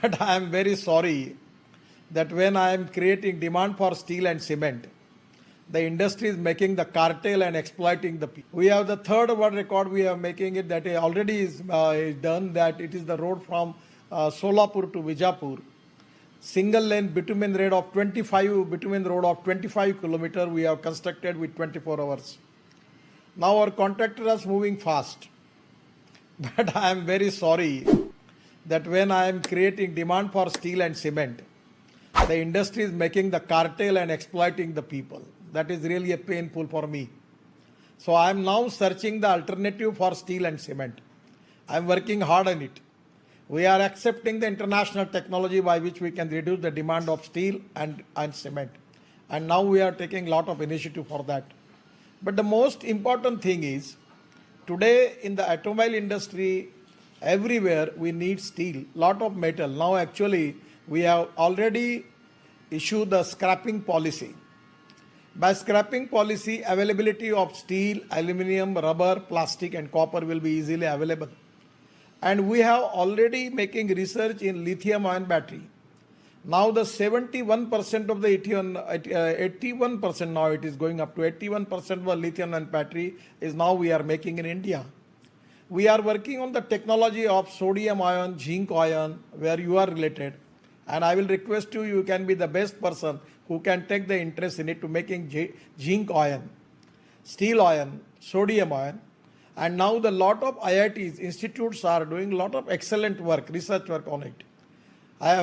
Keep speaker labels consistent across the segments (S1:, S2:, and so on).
S1: But I am very sorry that when I am creating demand for steel and cement, the industry is making the cartel and exploiting the people. We have the third world record we are making it that already is done, that it is the road from Solapur to Vijapur. Single lane bitumen road of 25 kilometer we have constructed with 24 hours. Now our contractor is moving fast. But I am very sorry that when I am creating demand for steel and cement, the industry is making the cartel and exploiting the people. That is really a painful for me. So I am now searching the alternative for steel and cement. I am working hard on it. We are accepting the international technology by which we can reduce the demand of steel and cement. And now we are taking a lot of initiative for that. But the most important thing is, today in the automobile industry, everywhere we need steel, lot of metal. Now actually we have already issued the scrapping policy. By scrapping policy, availability of steel, aluminum, rubber, plastic and copper will be easily available. And we have already making research in lithium ion battery. Now the 71% of the 81% now it is going up to 81% of the lithium ion battery is now we are making in India. We are working on the technology of sodium ion, zinc ion, where you are related. And I will request you, you can be the best person who can take the interest in it to making zinc ion, steel ion, sodium ion. And now the lot of IITs, institutes are doing a lot of excellent work, research work on it.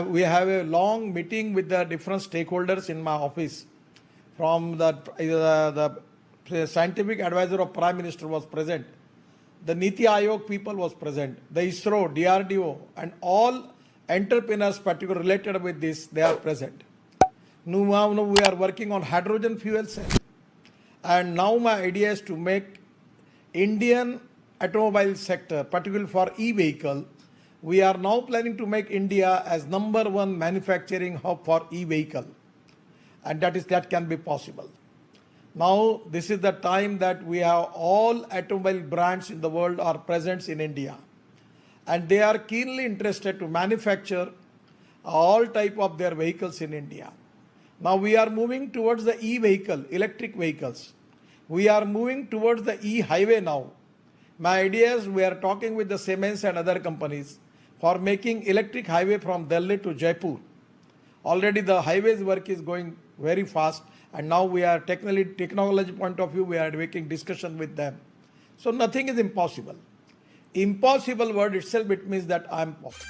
S1: We have a long meeting with the different stakeholders in my office. From the scientific advisor of Prime Minister was present. The Niti Aayog people was present. The ISRO, DRDO and all entrepreneurs particularly related with this, they are present. Now we are working on hydrogen fuel cell. And now my idea is to make Indian automobile sector, particularly for e-vehicle, we are now planning to make India as #1 manufacturing hub for e-vehicle. And that can be possible. Now this is the time that we have all automobile brands in the world are present in India. And they are keenly interested to manufacture all type of their vehicles in India. Now we are moving towards the e-vehicle, electric vehicles. We are moving towards the e-highway now. My idea is we are talking with the Siemens and other companies for making electric highway from Delhi to Jaipur. Already the highways work is going very fast and now we are technology point of view, we are making discussion with them. So nothing is impossible. Impossible word itself, it means that I am possible.